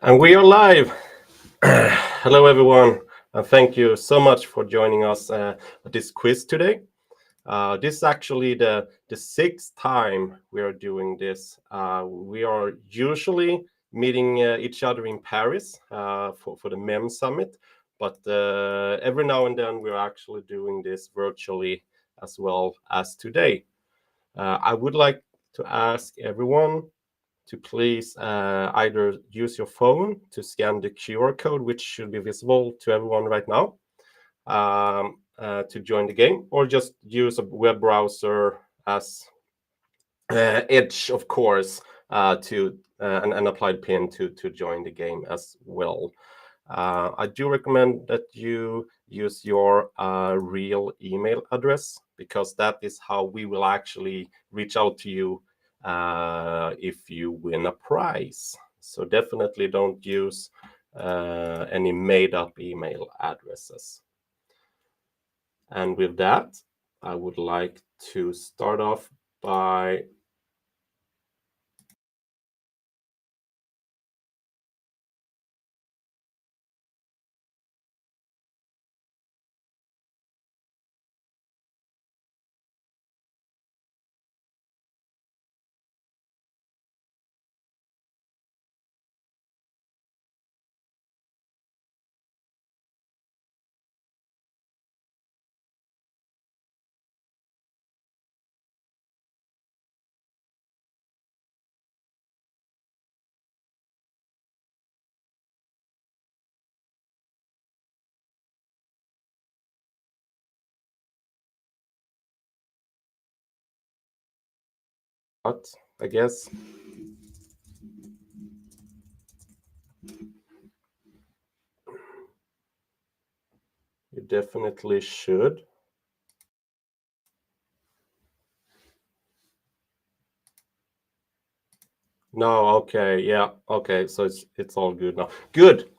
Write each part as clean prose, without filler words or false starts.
And we are live. Hello, everyone, and thank you so much for joining us at this quiz today. This is actually the sixth time we are doing this. We are usually meeting each other in Paris for the MEM Summit, but every now and then we're actually doing this virtually as well as today. I would like to ask everyone to please either use your phone to scan the QR code, which should be visible to everyone right now, to join the game, or just use a web browser as Edge, of course, to an applied pin to join the game as well. I do recommend that you use your real email address, because that is how we will actually reach out to you if you win a prize. So definitely don't use any made-up email addresses. And with that, I would like to start off by what, I guess. You definitely should. No, okay, yeah, okay, so it's all good now. Good.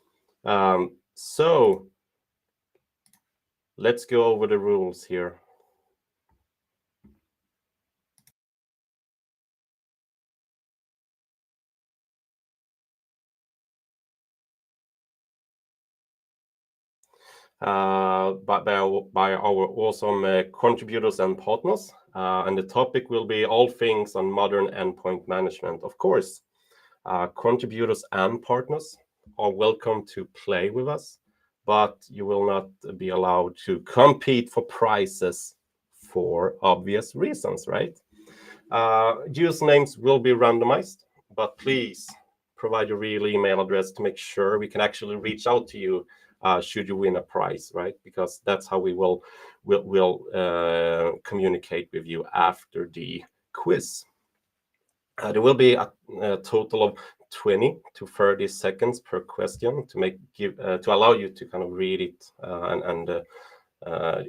So let's go over the rules here. By our awesome contributors and partners. And the topic will be all things on modern endpoint management. Of course, contributors and partners are welcome to play with us, but you will not be allowed to compete for prizes for obvious reasons, right? Usernames will be randomized, but please provide your real email address to make sure we can actually reach out to you should you win a prize, right? Because that's how we will communicate with you after the quiz. There will be a total of 20 to 30 seconds per question to allow you to kind of read it and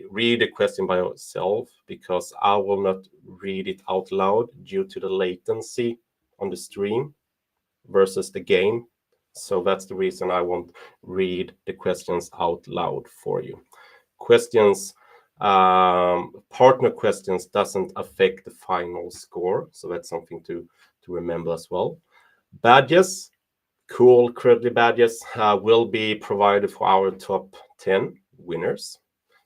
read the question by yourself, because I will not read it out loud due to the latency on the stream versus the game. So that's the reason I won't read the questions out loud for you. Questions, partner questions doesn't affect the final score. So that's something to remember as well. Badges, cool credit badges will be provided for our top 10 winners.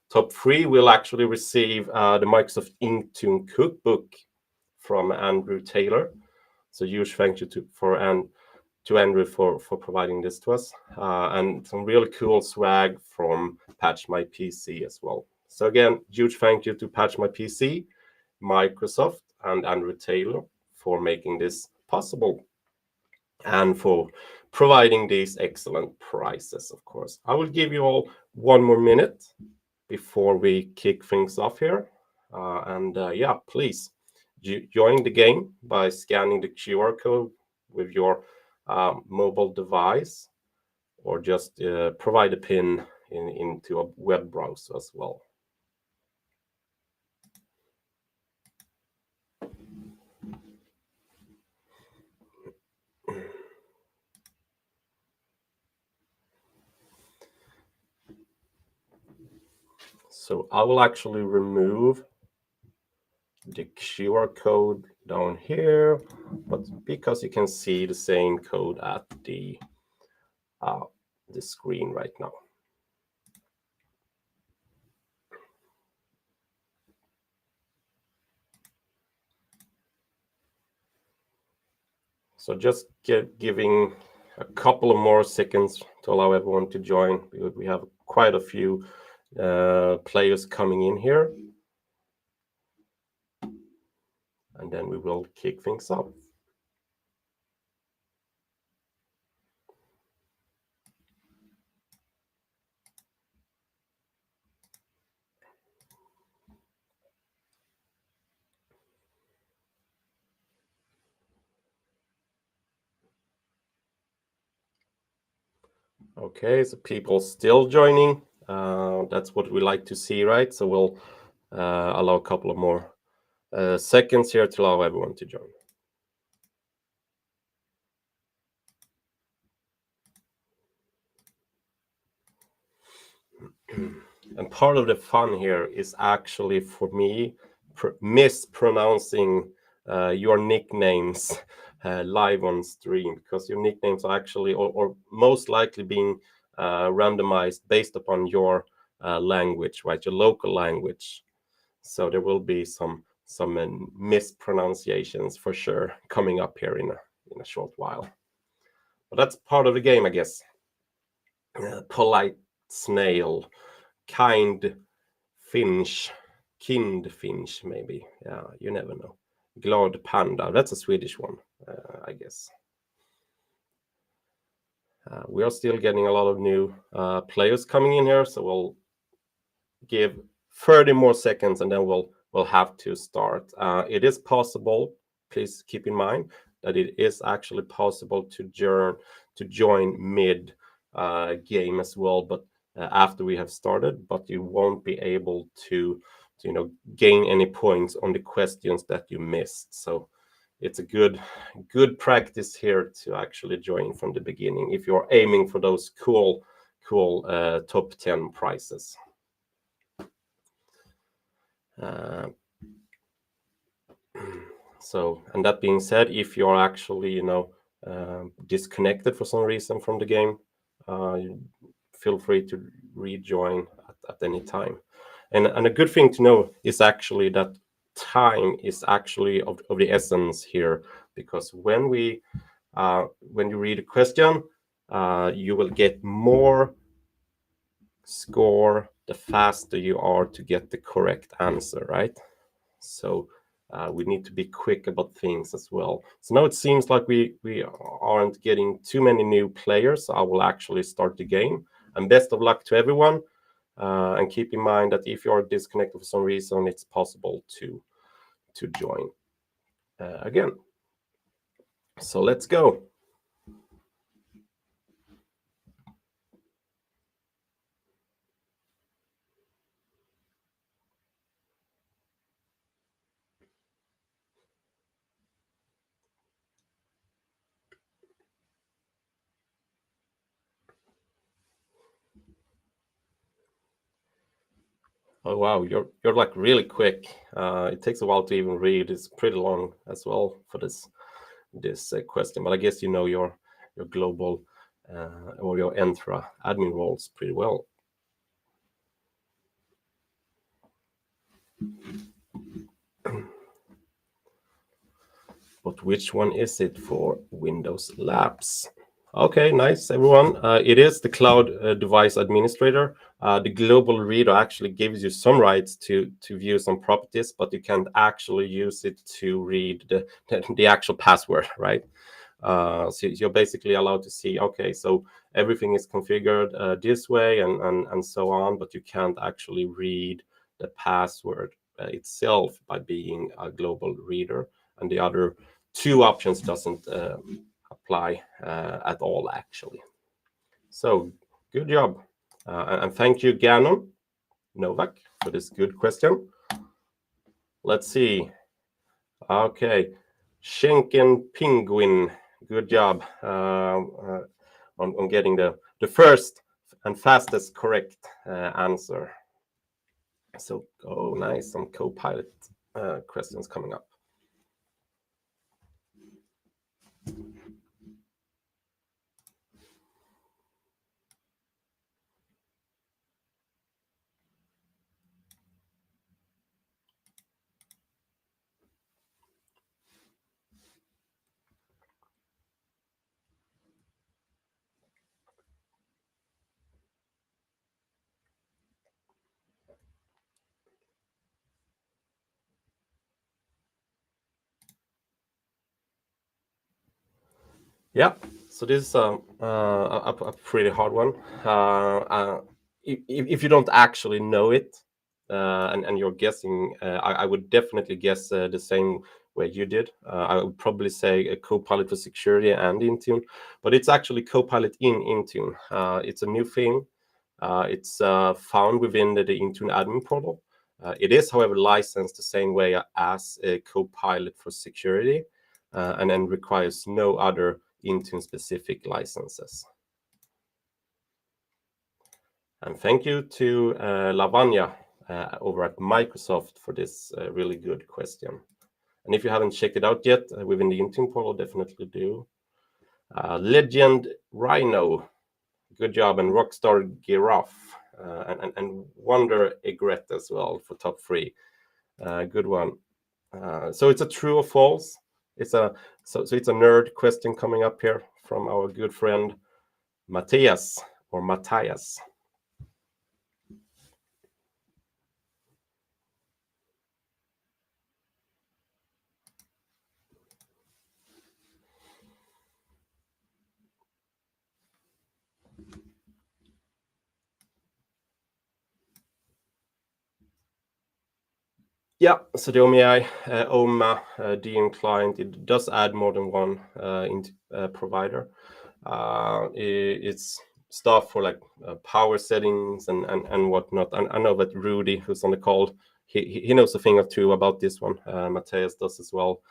Top 3 will actually receive the Microsoft Intune cookbook from Andrew Taylor. So huge thank you to Andrew for providing this to us, and some really cool swag from Patch My PC as well. So again, huge thank you to Patch My PC, Microsoft, and Andrew Taylor for making this possible and for providing these excellent prizes, of course. I will give you all one more minute before we kick things off here. Yeah, please join the game by scanning the QR code with your mobile device, or just provide a pin into a web browser as well. So I will actually remove the QR code down here, but because you can see the same code at the the screen right now. So just giving a couple of more seconds to allow everyone to join. We have quite a few players coming in here. And then we will kick things off. Okay, so people still joining. That's what we like to see, right? So we'll allow a couple of more seconds here to allow everyone to join. And part of the fun here is actually for me mispronouncing your nicknames live on stream, because your nicknames are actually or most likely being randomized based upon your language, right? Your local language. So there will be some mispronunciations for sure coming up here in a short while. But that's part of the game, I guess. Polite snail, kind finch, kind finch, maybe. Yeah, you never know. Glad panda, that's a Swedish one, I guess. We are still getting a lot of new players coming in here, so we'll give 30 more seconds and then we'll have to start. It is possible, please keep in mind that it is actually possible to join mid game as well, but after we have started, but you won't be able to gain any points on the questions that you missed. So it's a good practice here to actually join from the beginning if you're aiming for those cool top 10 prizes. So, and that being said, if you're actually disconnected for some reason from the game, feel free to rejoin at any time. And a good thing to know is actually that time is actually of the essence here, because when you read a question, you will get more score the faster you are to get the correct answer, right? So we need to be quick about things as well. So now it seems like we aren't getting too many new players. So I will actually start the game. And best of luck to everyone. And keep in mind that if you are disconnected for some reason, it's possible to join again. So let's go. Oh wow, you're like really quick. It takes a while to even read. It's pretty long as well for this question, but I guess you know your global or your Entra admin roles pretty well. But which one is it for Windows Labs? Okay, nice, everyone. It is the Cloud Device Administrator. The global reader actually gives you some rights to view some properties, but you can't actually use it to read the actual password, right? So you're basically allowed to see, okay, so everything is configured this way and so on, but you can't actually read the password itself by being a global reader. And the other two options doesn't apply at all, actually. So good job. And thank you, Gannon Novak, for this good question. Let's see. Okay. Schenken Penguin, good job on getting the first and fastest correct answer. So, oh, nice. Some Copilot questions coming up. Yeah, so this is a pretty hard one. If you don't actually know it, and you're guessing, I would definitely guess the same way you did. I would probably say a Copilot for security and Intune, but it's actually Copilot in Intune. It's a new thing. It's found within the Intune admin portal. It is, however, licensed the same way as a Copilot for security, and then requires no other Intune specific licenses. And thank you to Lavanya over at Microsoft for this really good question. And if you haven't checked it out yet within the Intune portal, definitely do. Legend Rhino, good job, and Rockstar Giraffe, and Wonder Egret as well for top 3. Good one. So it's a true or false. It's a it's a nerd question coming up here from our good friend Matthias or Matthias. Yeah, so the OMA DM client, it does add more than one provider. It's stuff for like power settings and whatnot. And I know that Rudy, who's on the call, he knows a thing or two about this one. Matthias does as well.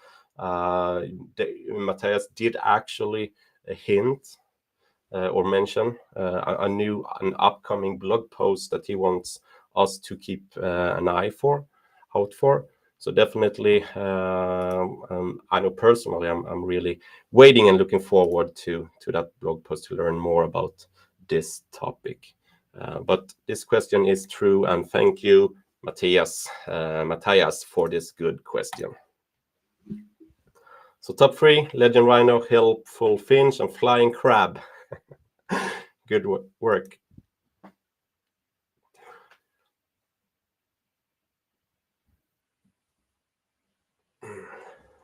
Matthias did actually hint or mention an upcoming blog post that he wants us to keep an eye out for. So definitely, I know personally, I'm really waiting and looking forward to that blog post to learn more about this topic. But this question is true, and thank you, Matthias, for this good question. So top 3: Legend Rhino, Helpful Finch, and Flying Crab. Good work.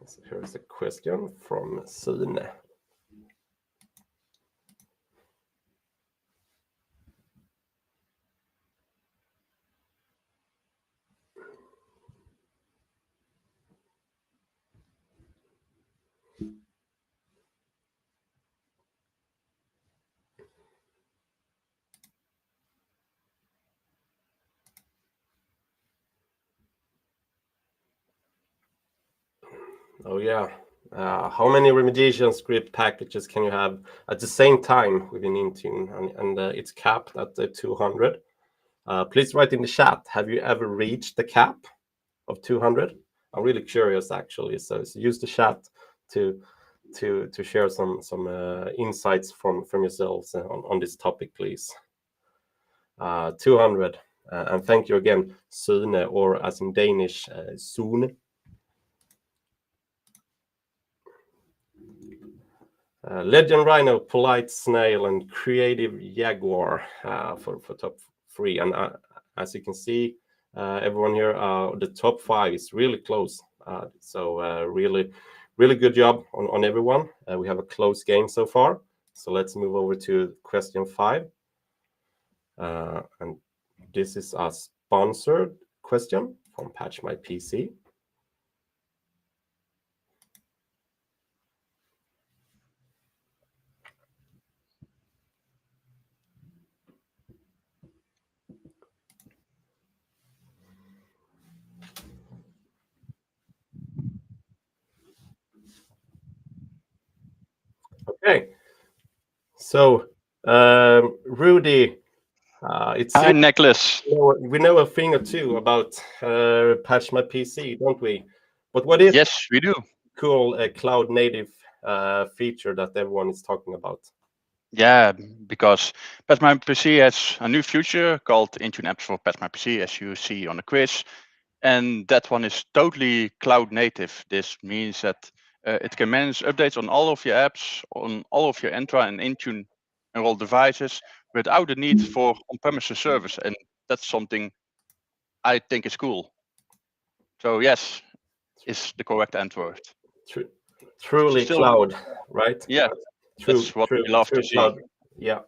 So here's a question from Sune. Oh yeah. How many remediation script packages can you have at the same time within Intune? And it's capped at 200. Please write in the chat. Have you ever reached the cap of 200? I'm really curious, actually. So use the chat to share some insights from yourselves on this topic, please. 200. And thank you again, Sune, or as in Danish, Sune. Legend Rhino, Polite Snail, and Creative Jaguar for top 3. And as you can see, everyone here, the top 5 is really close. So really good job on everyone. We have a close game so far. So let's move over to question 5. And this is a sponsored question from Patch My PC. Okay. So, Rudy, it Hi, seems Necklace. we know a thing or two about Patch My PC, don't we? But what is Yes, we do. cool cloud native feature that everyone is talking about? Yeah, because Patch My PC has a new feature called Intune Apps for Patch My PC, as you see on the quiz. And that one is totally cloud native. This means that it can manage updates on all of your apps, on all of your Entra and Intune enrolled devices without the need for on-premises service. And that's something I think is cool. So yes, is the correct answer. Truly Still, cloud, right? yeah, That's what we love to see. cloud. Yeah,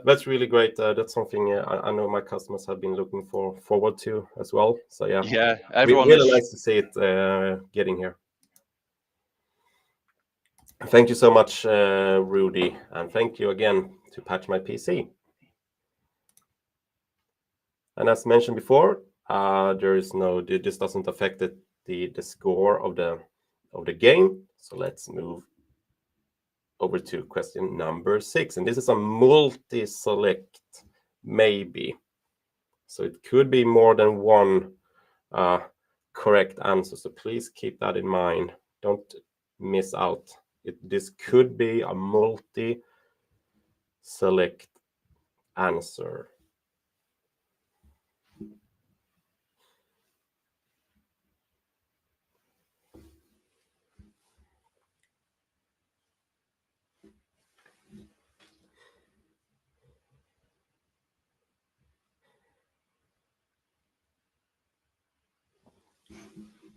that's really great. That's something I know my customers have been looking forward to as well. So Yeah, everyone really is. nice to see it getting here. Thank you so much, Rudy, and thank you again to Patch My PC. And as mentioned before, this doesn't affect the score of the game. So let's move over to question number 6, and this is a multi-select maybe. So it could be more than one correct answer. So please keep that in mind. Don't miss out. This could be a multi-select answer.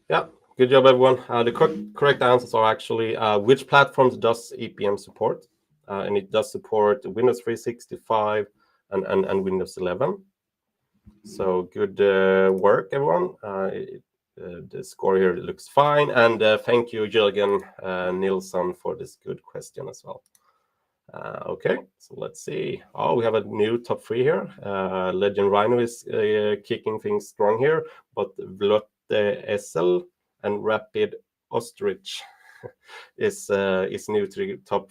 Yeah, good job, everyone. The correct answers are actually which platforms does EPM support? And it does support Windows 365 and Windows 11. So good work, everyone. The score here looks fine. And thank you, Jürgen Nilsson, for this good question as well. Okay, so let's see. Oh, we have a new top 3 here. Legend Rhino is kicking things strong here, but Vlot SL and Rapid Ostrich is new to the top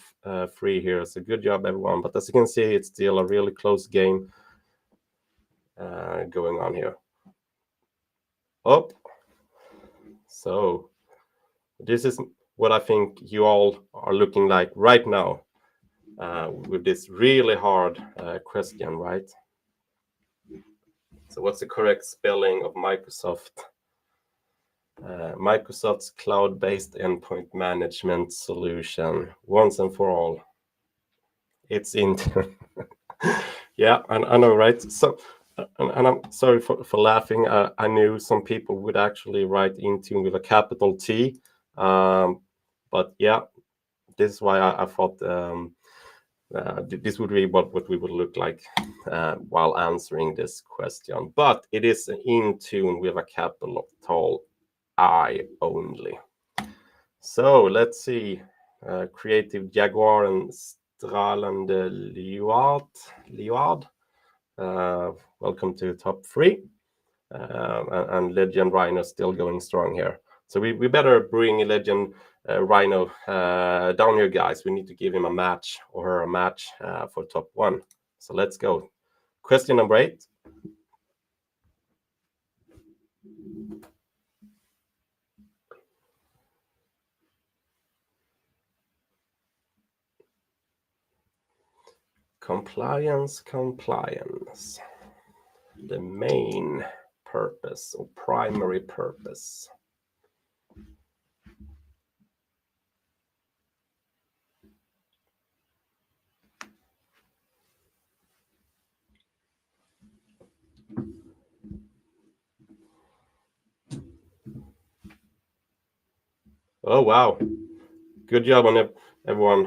3 here. So good job, everyone. But as you can see, it's still a really close game going on here. Oh, so this is what I think you all are looking like right now with this really hard question, right? So what's the correct spelling of Microsoft? Microsoft's cloud-based endpoint management solution, once and for all. It's Intune. Yeah, I know, right? So, and I'm sorry for laughing. I knew some people would actually write Intune with a capital T, but yeah, this is why I thought this would be what we would look like while answering this question. But it is Intune with a capital I only. So let's see. Creative Jaguar and Stralende Liard. Welcome to top 3. And Legend Rhino still going strong here. So we better bring Legend Rhino down here, guys. We need to give him a match or her a match for top 1. So let's go. Question number 8. Compliance. The main purpose or primary purpose. Oh, wow. Good job on it, everyone.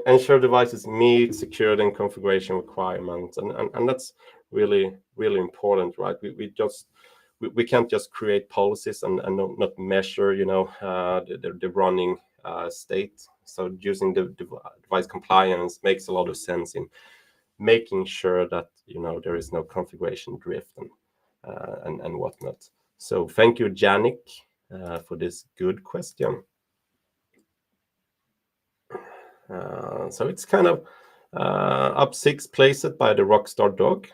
Ensure devices meet security and configuration requirements. And that's really, really important, right? We can't just create policies and not measure, the running state. So using the device compliance makes a lot of sense in making sure that, there is no configuration drift and whatnot. So thank you, Janik, for this good question. So it's kind of up 6 places by the Rockstar Dog,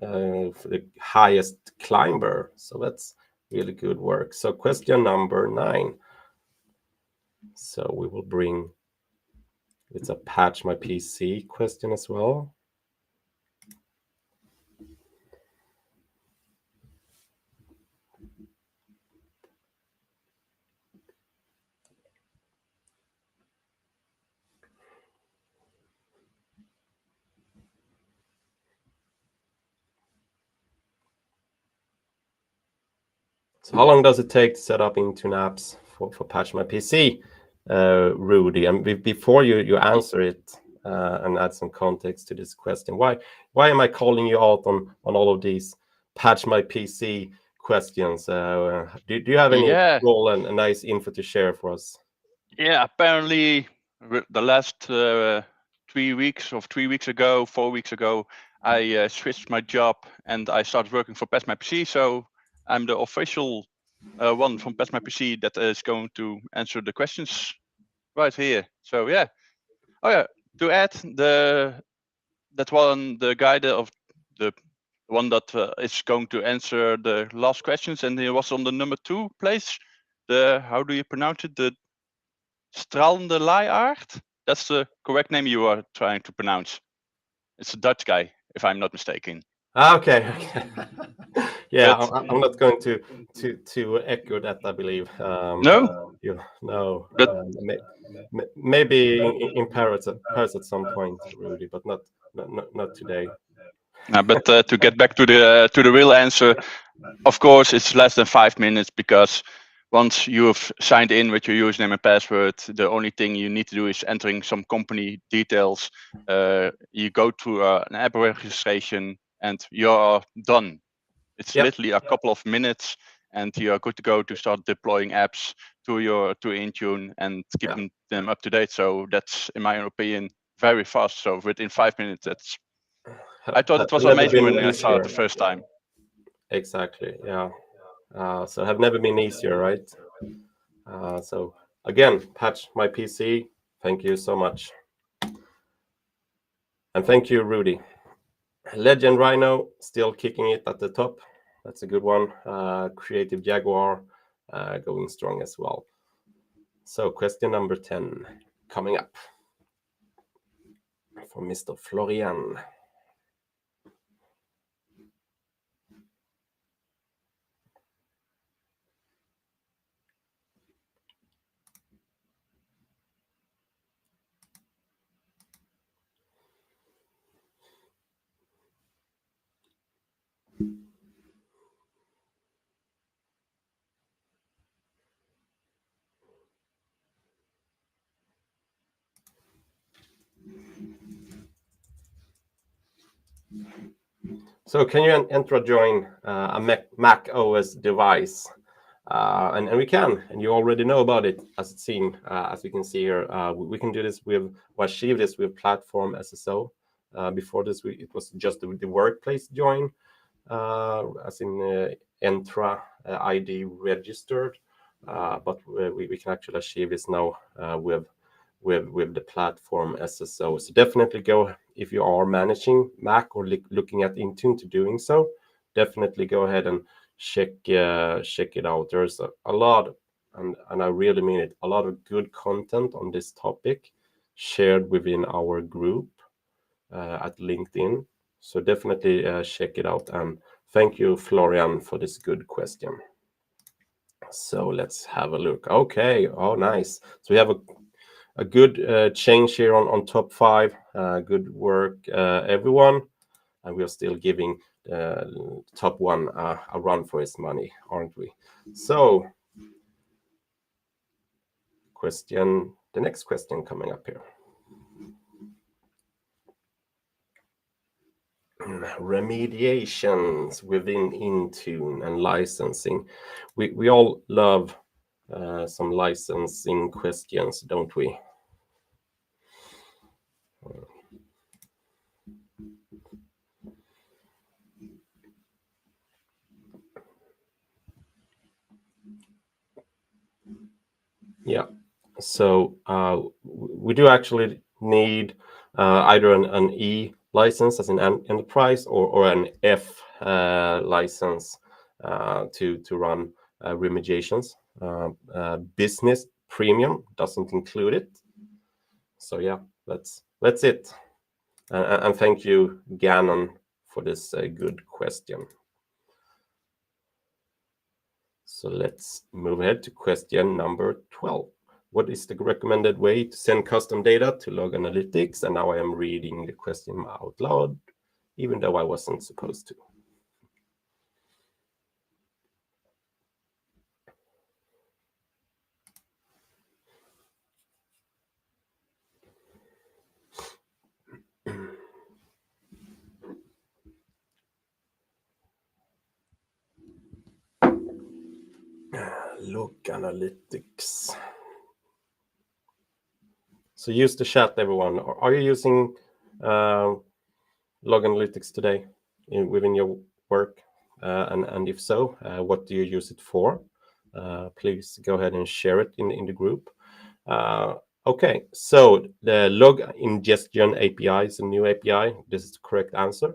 for the highest climber. So that's really good work. So question number 9. So we will bring, it's a Patch My PC question as well. So how long does it take to set up Intune apps for Patch My PC? Rudy. And before you answer it and add some context to this question, why am I calling you out on all of these patch my PC questions? Do you have any cool and nice info to share for us? Yeah, apparently the last 3 weeks or 3 weeks ago, 4 weeks ago, I switched my job and I started working for Patch My PC. So I'm the official one from Patch My PC that is going to answer the questions right here. So yeah. Oh yeah. To add, the guy of the one that is going to answer the last questions, and he was on the number 2 place. The, how do you pronounce it? The Stralende Leiaard? That's the correct name you are trying to pronounce. It's a Dutch guy, if I'm not mistaken. Okay. Yeah, But I'm not going to echo that, I believe. no? No. But Maybe in Paris at some point, Rudy, but not today. but to get back to the real answer, of course, it's less than 5 minutes, because once you've signed in with your username and password, the only thing you need to do is entering some company details. You go to an app registration and you're done. It's literally a couple of minutes and you're good to go to start deploying apps to Intune and keeping them up to date. So that's, in my opinion, very fast. So within 5 minutes, I thought it was amazing when I saw it the first time. Exactly. Yeah. So have never been easier, right? So again, Patch My PC, thank you so much. And thank you, Rudy. Legend Rhino, still kicking it at the top. That's a good one. Creative Jaguar, going strong as well. So question number 10 coming up from Mr. Florian. So can you enter or join a Mac OS device? And we can, and you already know about it, as it's seen, as we can see here. We can do this with, or achieve this with Platform SSO. Before this, it was just the workplace join, as in Entra ID registered. But we can actually achieve this now with the Platform SSO. So definitely go, if you are managing Mac or looking at Intune to doing so, definitely go ahead and check it out. There's a lot, and I really mean it, a lot of good content on this topic shared within our group at LinkedIn. So definitely check it out. And thank you, Florian, for this good question. So let's have a look. Okay. Oh, nice. So we have a good change here on top 5. Good work, everyone. And we are still giving top 1 a run for his money, aren't we? So the next question coming up here. Remediations within Intune and licensing. We all love some licensing questions, don't we? Yeah. So we do actually need either an E license as an enterprise or an F license to run remediations. Business premium doesn't include it. So yeah, that's it. And thank you, Gannon, for this good question. So let's move ahead to question number 12. What is the recommended way to send custom data to Log Analytics? And now I am reading the question out loud, even though I wasn't supposed to. Log analytics. So use the chat, everyone. Are you using log analytics today within your work? And if so, what do you use it for? Please go ahead and share it in the group. Okay, so the log ingestion API is a new API. This is the correct answer.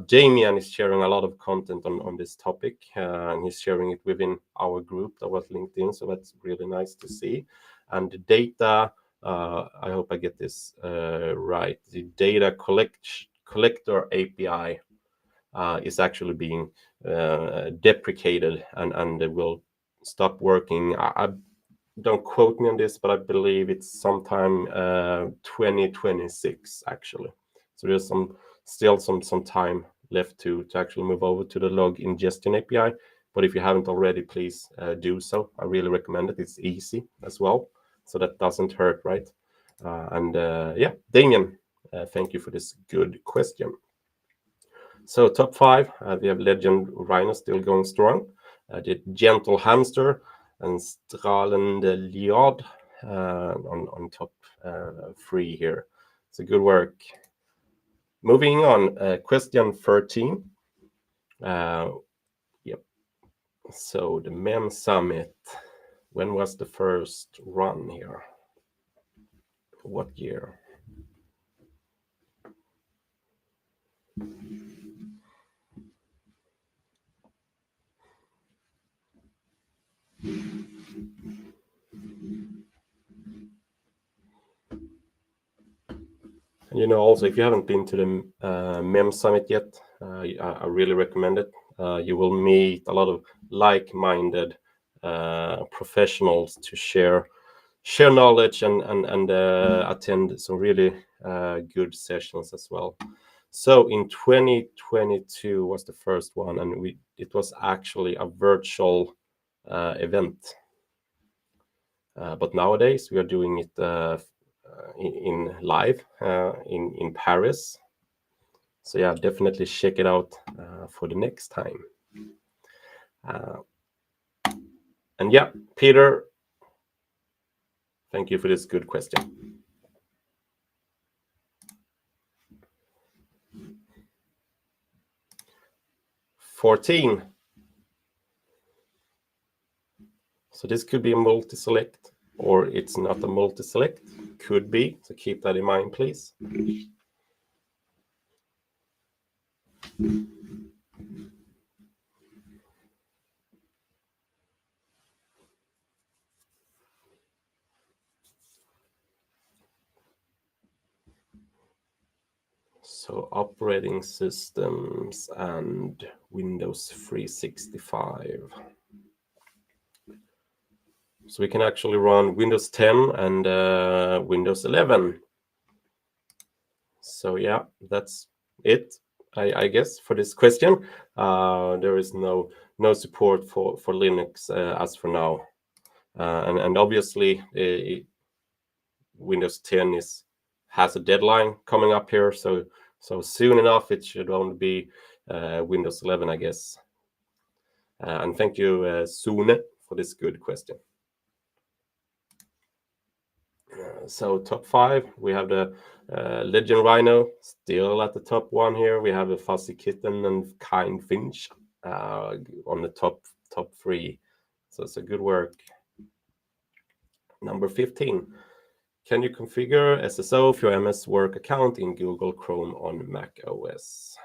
Damian is sharing a lot of content on this topic, and he's sharing it within our group that was LinkedIn, so that's really nice to see. And the data, I hope I get this right, the data collector API is actually being deprecated and it will stop working. I don't quote me on this, but I believe it's sometime 2026 actually. So there's still some time left to actually move over to the log ingestion API. But if you haven't already, please do so. I really recommend it. It's easy as well, so that doesn't hurt, right? Yeah, Damien, thank you for this good question. So top 5, we have Legend Rhino still going strong. The Gentle Hamster and Stralende Liard on top 3 here. So good work. Moving on, question 13. Yep. So the MEM Summit, when was the first run here? What year? And you know, also, if you haven't been to the MEM Summit yet, I really recommend it. You will meet a lot of like-minded professionals to share knowledge and attend some really good sessions as well. So in 2022 was the first one, and it was actually a virtual event. But nowadays we are doing it in live in Paris. So yeah, definitely check it out for the next time. And yeah, Peter, thank you for this good question. $14. So this could be a multi-select, or it's not a multi-select. Could be, so keep that in mind, please. So operating systems and Windows 365. So we can actually run Windows 10 and Windows 11. So yeah, that's it, I guess, for this question. There is no support for Linux as for now. And obviously, Windows 10 has a deadline coming up here, so soon enough it should only be Windows 11, I guess. And thank you, Sune, for this good question. So top 5, we have the Legend Rhino still at the top 1 here. We have a Fuzzy Kitten and Kind Finch on the top 3. So it's a good work. Number 15. Can you configure SSO for your MS Work account in Google Chrome on Mac OS?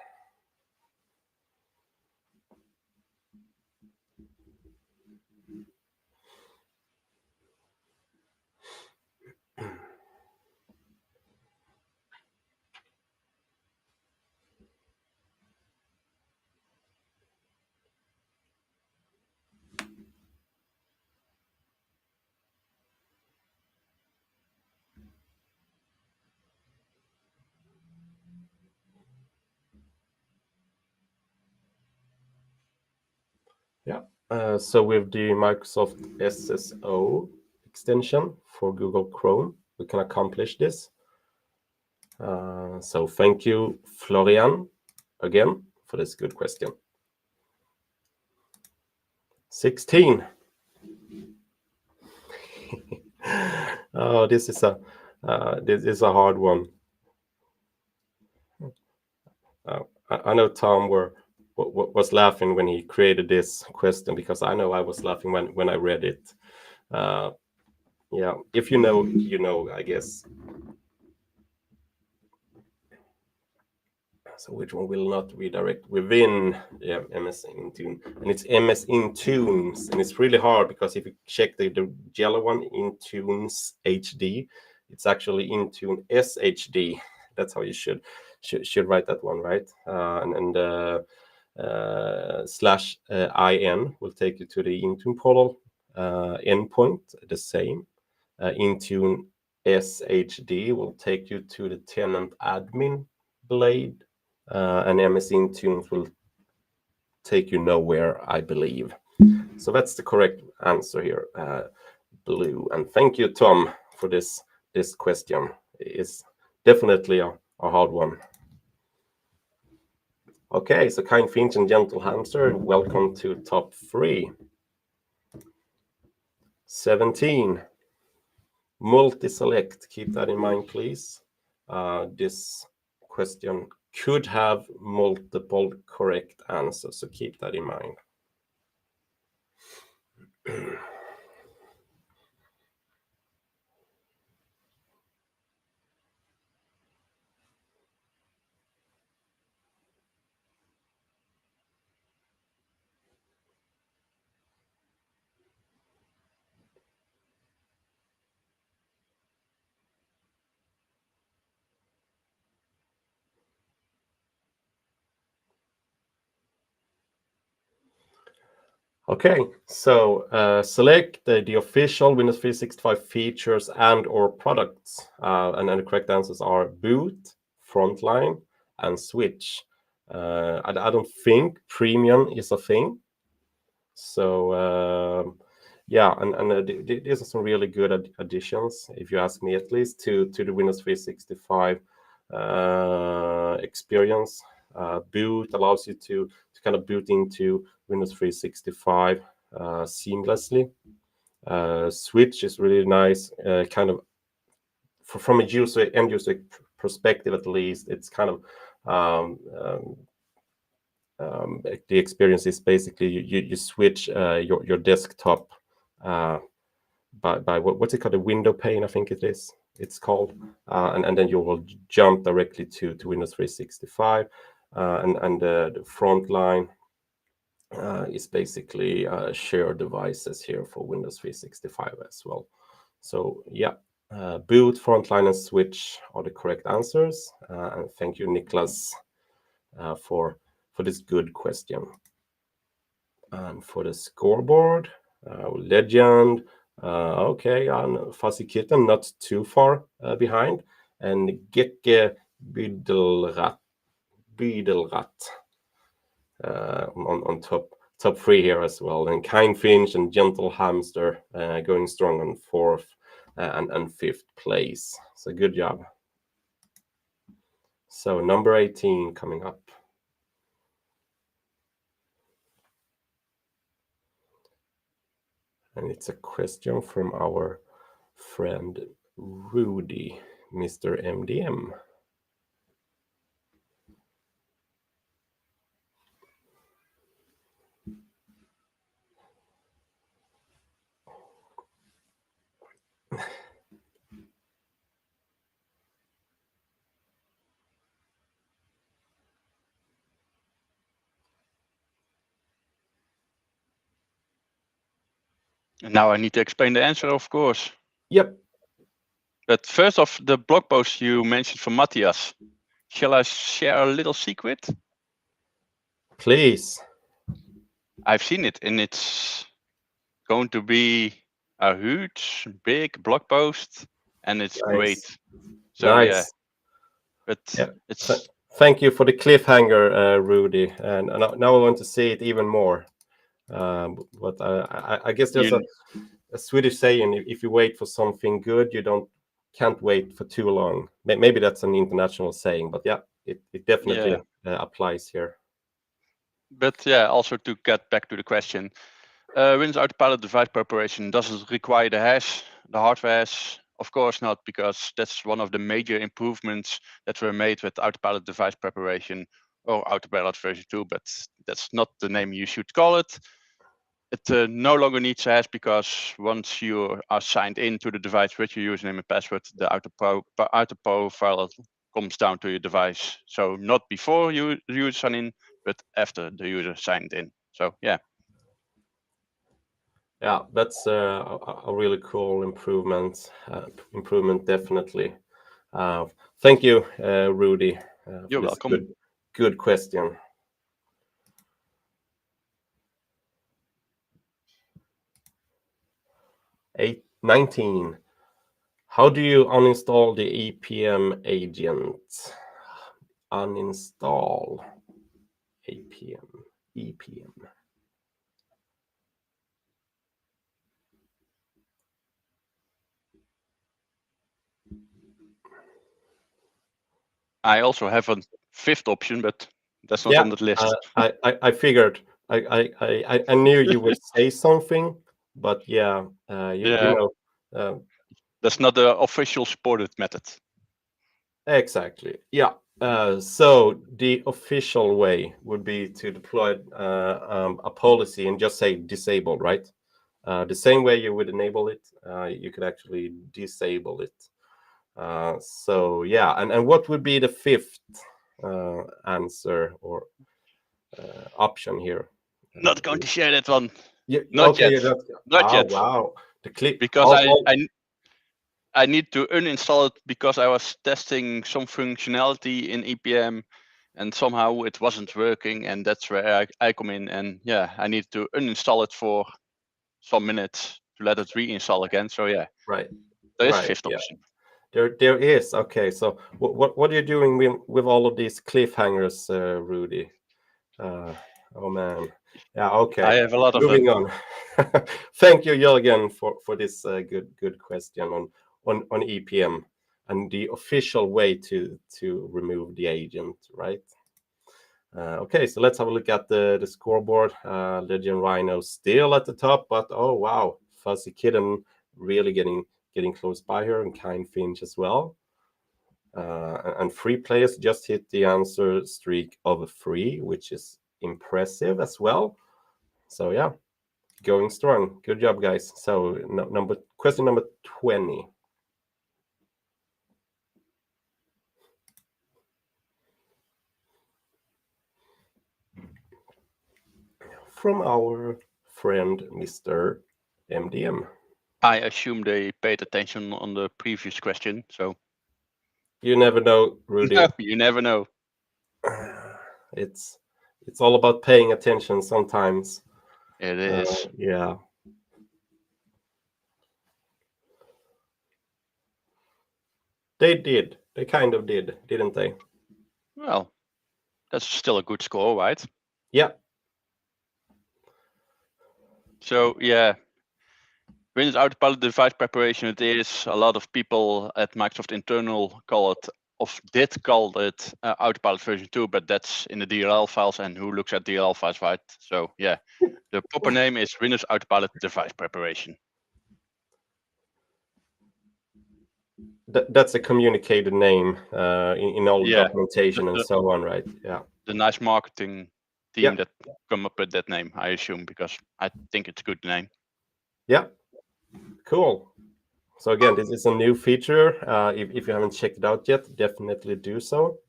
Yeah, so with the Microsoft SSO extension for Google Chrome, we can accomplish this. So thank you, Florian, again, for this good question. 16. Oh, this is a hard one. I know Tom was laughing when he created this question, because I know I was laughing when I read it. Yeah, if you know, you know, I guess. So which one will not redirect within MS Intune? And it's MS Intunes, and it's really hard because if you check the yellow one, Intunes HD, it's actually Intune SHD. That's how you should write that one, right? Slash IN will take you to the Intune portal. Endpoint, the same. Intune SHD will take you to the tenant admin blade, and MS Intunes will take you nowhere, I believe. So that's the correct answer here, blue. And thank you, Tom, for this question. It's definitely a hard one. Okay, so Kind Finch and Gentle Hamster, welcome to top 3. 17. Multi-select, keep that in mind, please. This question could have multiple correct answers, so keep that in mind. Okay, so select the official Windows 365 features and or products, and the correct answers are boot, frontline, and switch. I don't think premium is a thing. So yeah, and these are some really good additions, if you ask me, at least to the Windows 365 experience. Boot allows you to kind of boot into Windows 365 seamlessly. Switch is really nice, kind of from a end user perspective, at least. It's kind of the experience is basically you switch your desktop by what's it called, a window pane, I think it's called, and then you will jump directly to Windows 365, and the front line is basically shared devices here for Windows 365 as well. So yeah, boot, frontline, and switch are the correct answers. And thank you, Niklas, for this good question. And for the scoreboard, Legend, okay, and Fuzzy Kitten not too far behind, and Gekke Bidelrat on top 3 here as well, and Kind Finch and Gentle Hamster going strong on 4th and 5th place. So good job. So number 18 coming up. And it's a question from our friend Rudy, Mr. MDM. And now I need to explain the answer, of course. Yep. But first off, the blog post you mentioned from Matthias. Shall I share a little secret? Please. I've seen it, and it's going to be a huge, big blog post, and it's great. So nice. yeah, but yeah. it's. Thank you for the cliffhanger, Rudy. And now I want to see it even more. But I guess there's a Swedish saying: if you wait for something good, you can't wait for too long. Maybe that's an international saying, but yeah, it definitely applies here. But yeah, also to get back to the question, Windows Autopilot device preparation, does it require the hash, the hardware hash? Of course not, because that's one of the major improvements that were made with Autopilot device preparation or Autopilot version 2, but that's not the name you should call it. It no longer needs a hash because once you are signed into the device with your username and password, the auto file comes down to your device. So not before the user sign in, but after the user signed in. So yeah. Yeah, that's a really cool improvement. Improvement definitely. Thank you, Rudy, for You're this welcome. good question. 19. How do you uninstall the EPM agent? Uninstall EPM. I also have a fifth option, but that's not on the list. I figured. I knew you would say something, but yeah, you know. That's not the official supported method. Exactly. Yeah. So the official way would be to deploy a policy and just say disable, right? The same way you would enable it, you could actually disable it. So yeah, and what would be the fifth answer or option here? Not going to share that one. Yeah, Not okay, yet. Not oh yet. wow, the clip. Because I need to uninstall it because I was testing some functionality in EPM and somehow it wasn't working, and that's where I come in, and yeah, I need to uninstall it for some minutes to let it reinstall again. So yeah, right, there is right, fifth yeah. option. There is. Okay, so what are you doing with all of these cliffhangers, Rudy? Oh man, yeah. Okay, I have a lot of them. moving on. Thank you, Jürgen, for this good question on EPM and the official way to remove the agent, right? Okay, so let's have a look at the scoreboard. Legend Rhino still at the top, but oh wow, Fuzzy Kitten really getting close by her, and Kind Finch as well. And 3 players just hit the answer streak of 3, which is impressive as well. So yeah, going strong. Good job, guys. So question number 20. From our friend Mr. MDM. I assume they paid attention on the previous question, so You never know, Rudy. you never know. It's all about paying attention sometimes. It is. Yeah. They did. They kind of did, didn't they? Well, that's still a good score, right? Yeah. So yeah, Windows Autopilot device preparation, it is. A lot of people at Microsoft internal did call it Autopilot version 2, but that's in the DLL files, and who looks at DLL files, right? So yeah, the proper name is Windows Autopilot device preparation. That's a communicated name in all documentation and so on, right? Yeah. The nice marketing team that come up with that name, I assume, because I think it's a good name. Yeah. Cool. So again, this is a new feature. If you haven't checked it out yet, definitely do so.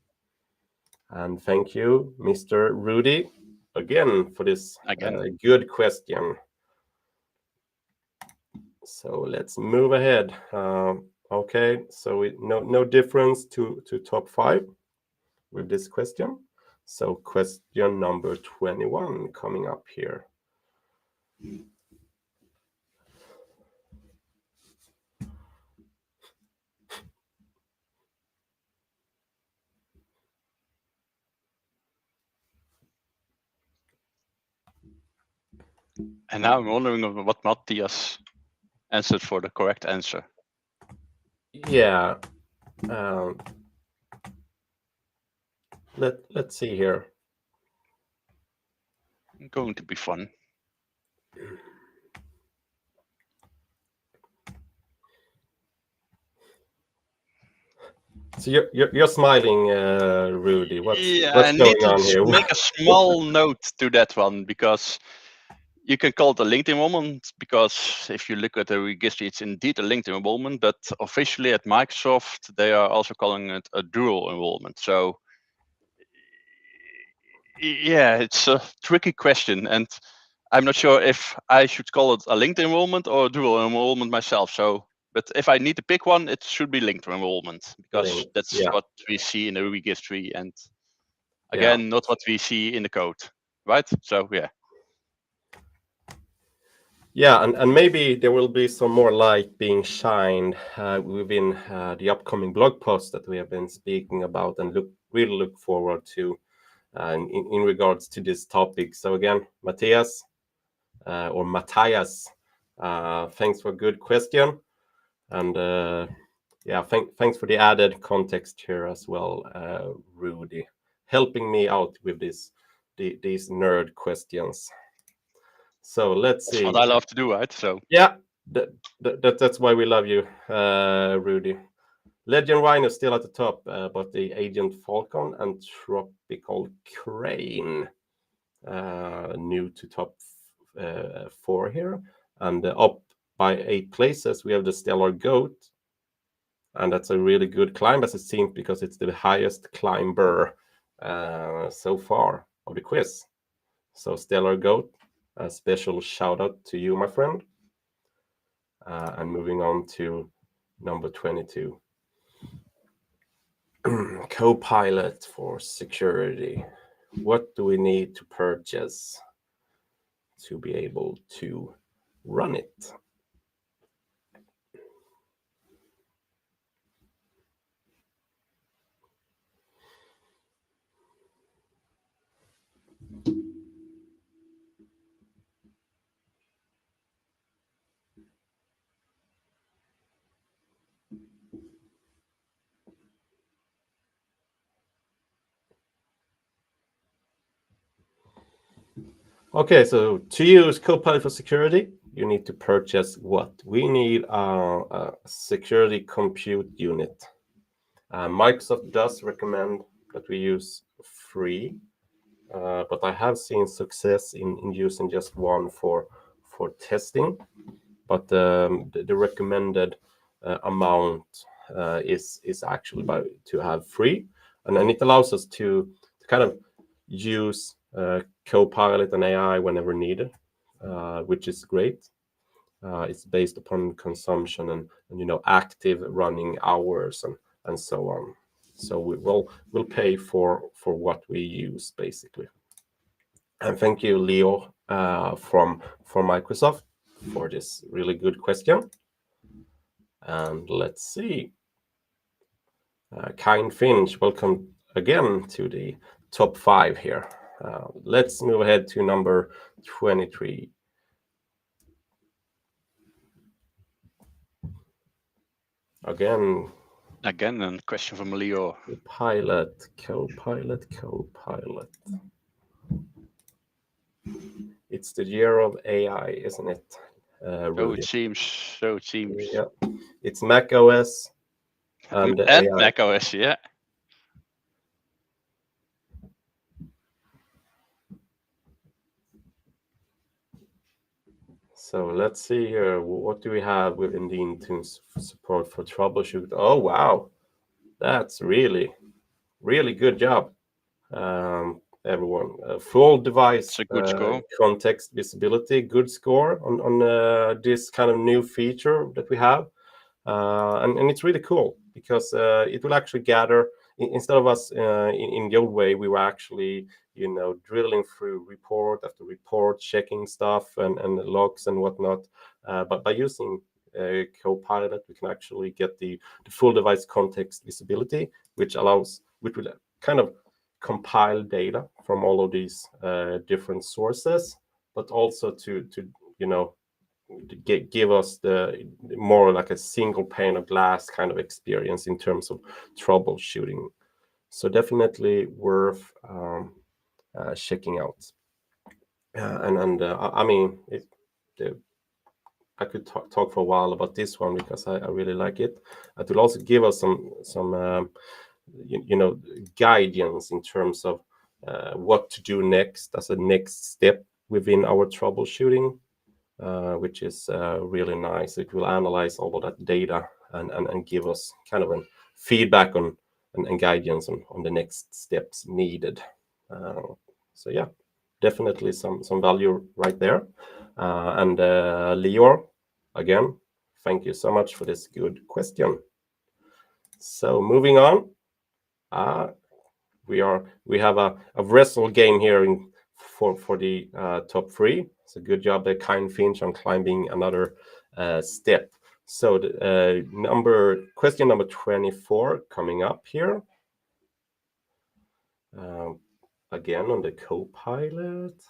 And thank you, Mr. Rudy, again for this good question. So let's move ahead. Okay, so no difference to top 5 with this question. So question number 21 coming up here. And now I'm wondering what Matthias answered for the correct answer. Yeah. Let's see here. Going to be fun. So you're smiling, Rudy. Yeah, I What's need going to on here? make a small note to that one, because you can call it a linked enrollment, because if you look at the registry, it's indeed a linked enrollment, but officially at Microsoft, they are also calling it a dual enrollment. So yeah, it's a tricky question, and I'm not sure if I should call it a linked enrollment or a dual enrollment myself. So, but if I need to pick one, it should be linked enrollment, because Linked, that's yeah, what we see in the registry, and yeah. again, not what we see in the code, right? So yeah. Yeah, and maybe there will be some more light being shined within the upcoming blog post that we have been speaking about, and really look forward to in regards to this topic. So again, Matthias or Matthias, thanks for a good question, and yeah, thanks for the added context here as well, Rudy, helping me out with these nerd questions. So let's That's see. what I love to do, right? So Yeah, that's why we love you, Rudy. Legend Rhino still at the top, but the Agent Falcon and Tropical Crane new to top 4 here, and up by 8 places we have the Stellar Goat, and that's a really good climb as it seems, because it's the highest climber so far of the quiz. So Stellar Goat, a special shout out to you, my friend. And moving on to number 22. Copilot for security. What do we need to purchase to be able to run it? Okay, so to use Copilot for security, you need to purchase what? We need a security compute unit. Microsoft does recommend that we use free, but I have seen success in using just one for testing. But the recommended amount is actually to have free, and then it allows us to kind of use Copilot and AI whenever needed, which is great. It's based upon consumption and active running hours and so on. So we'll pay for what we use basically. And thank you, Leo, from Microsoft, for this really good question. And let's see. Kind Finch, welcome again to the top 5 here. Let's move ahead to number 23. Again, a question from Leo. Copilot. It's the year of AI, isn't it? So it seems. Yeah, it's Mac OS and AI. Mac OS, yeah. So let's see here. What do we have within the Intune support for troubleshoot? Oh, wow. That's really good job, everyone. Full device It's a good score. context visibility. Good score on this kind of new feature that we have. And it's really cool because it will actually gather, instead of us in the old way, we were actually drilling through report after report, checking stuff and logs and whatnot. But by using Copilot, we can actually get the full device context visibility, which will kind of compile data from all of these different sources, but also to give us the more like a single pane of glass kind of experience in terms of troubleshooting. So definitely worth checking out. I mean, I could talk for a while about this one because I really like it. It will also give us some guidance in terms of what to do next as a next step within our troubleshooting, which is really nice. It will analyze all of that data and give us kind of a feedback on and guidance on the next steps needed. So yeah, definitely some value right there. And Lior, again, thank you so much for this good question. So moving on, we have a wrestle game here for the top three. So good job, Kind Finch, on climbing another step. So question number 24 coming up here. Again on the Copilot.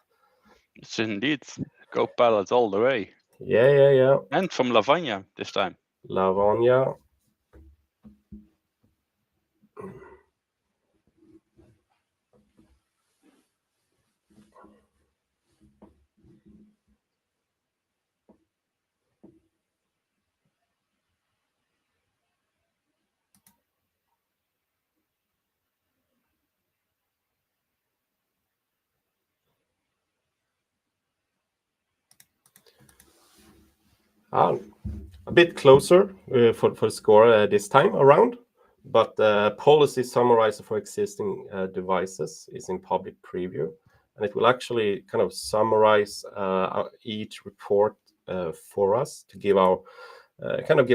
It's indeed Copilot all the way. Yeah. And from Lavanya this time. Lavanya. A bit closer for the score this time around, but policy summarizer for existing devices is in public preview, and it will actually kind of summarize each report for us to give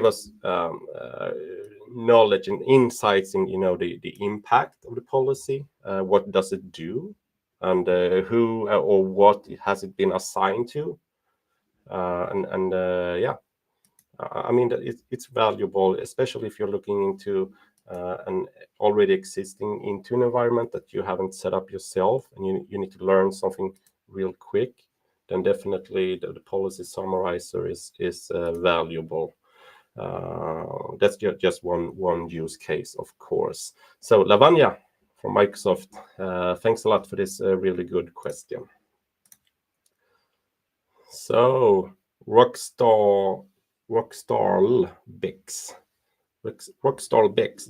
us knowledge and insights in the impact of the policy, what does it do, and who or what has it been assigned to. Yeah, I mean, it's valuable, especially if you're looking into an already existing Intune environment that you haven't set up yourself, and you need to learn something real quick. Then definitely the policy summarizer is valuable. That's just one use case, of course. So Lavanya from Microsoft, thanks a lot for this really good question. So Rockstar Bix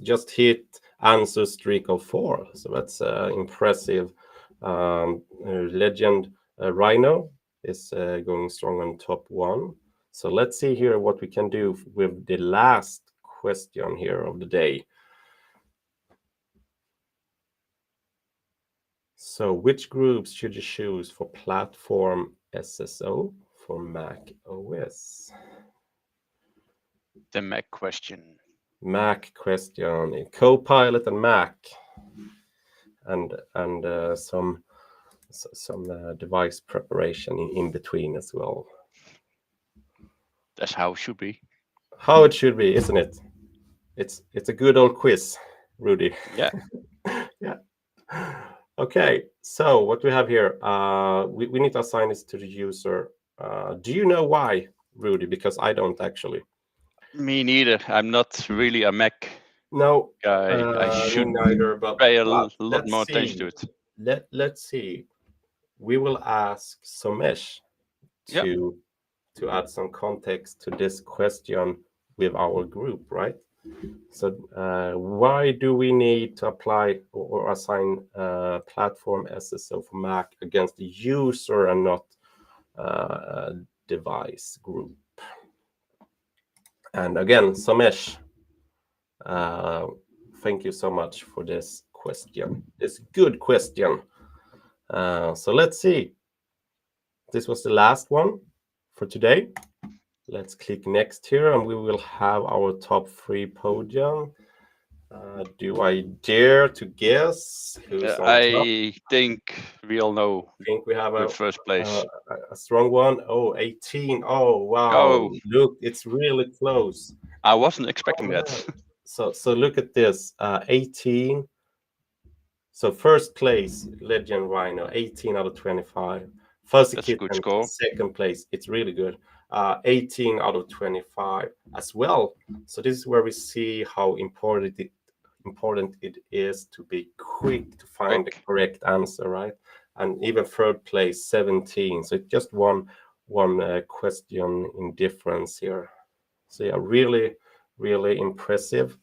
just hit answer streak of 4, so that's impressive. Legend Rhino is going strong on top 1. So let's see here what we can do with the last question here of the day. So which groups should you choose for platform SSO for Mac OS? The Mac question. Mac question, Copilot and Mac, and some device preparation in between as well. That's how it should be. How it should be, isn't it? It's a good old quiz, Rudy. Yeah. Yeah. Okay, so what we have here, we need to assign this to the user. Do you know why, Rudy? Because I don't actually. Me neither. I'm not really a Mac guy. I should neither, but pay a lot let's more see. attention to it. Let's see. We will ask Somesh to add some context to this question with our group, right? So why do we need to apply or assign platform SSO for Mac against the user and not device group? And again, Somesh, thank you so much for this question. This good question. So let's see. This was the last one for today. Let's click next here, and we will have our top 3 podium. Do I dare to guess who's on top? I think we all know. I think we have the first place. a strong one. Oh, 18. Oh, wow. Oh. Look, it's really close. I wasn't expecting that. So look at this. 18. So first place, Legend Rhino, 18 out of 25. Fuzzy That's a Kitten, good score. second place. It's really good. 18 out of 25 as well. So this is where we see how important it is to be quick to find the correct answer, right? And even third place, 17. So it's just one one question in difference here. So yeah, really, really impressive.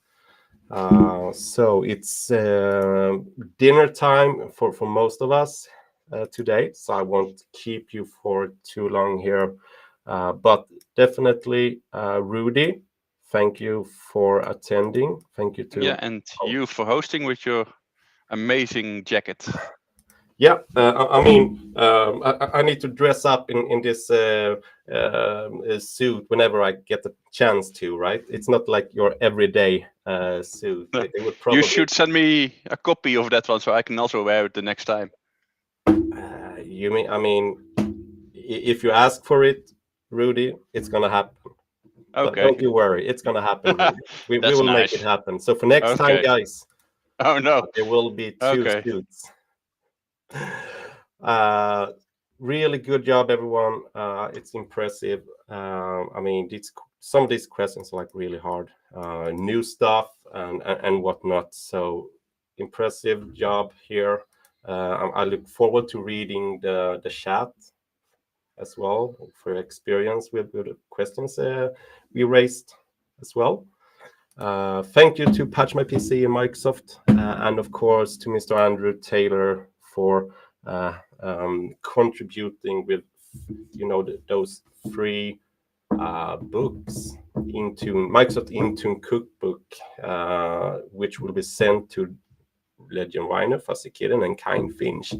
So it's dinner time for most of us today, so I won't keep you for too long here. But definitely, Rudy, thank you for attending. Thank you Yeah, to. and you for hosting with your amazing jacket. Yeah, I mean, I need to dress up in this suit whenever I get the chance to, right? It's not like your everyday suit. They would You probably. should send me a copy of that one so I can also wear it the next time. You mean? I mean, if you ask for it, Rudy, it's gonna happen. Okay. Don't you worry, it's gonna happen, Rudy. We That's will make nice. it happen. So for next time, Okay. guys, Oh no. there will be 2 Okay. suits. Really good job, everyone. It's impressive. I mean, some of these questions are like really hard, new stuff and whatnot. So impressive job here. I look forward to reading the chat as well for your experience with the questions we raised as well. Thank you to Patch My PC and Microsoft, and of course to Mr. Andrew Taylor for contributing with, those 3 books into Microsoft Intune Cookbook, which will be sent to Legend Rhino, Fuzzy Kitten, and Kind Finch.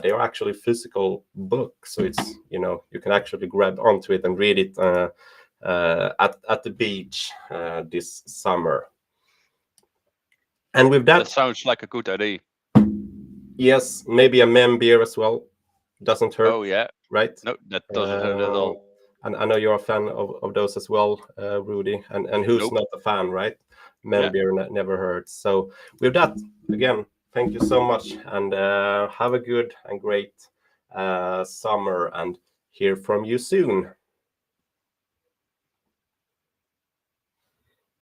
They are actually physical books, so it's you can actually grab onto it and read it at the beach this summer. And with That that, sounds like a good idea. yes, maybe a MEM beer as well. Doesn't hurt, Oh yeah. right? No, that doesn't hurt at all. And I know you're a fan of those as well, Rudy. And who's Nope. not a fan, right? MEM Yeah. beer never hurts. So with that, again, thank you so much, and have a good and great summer, and hear from you soon.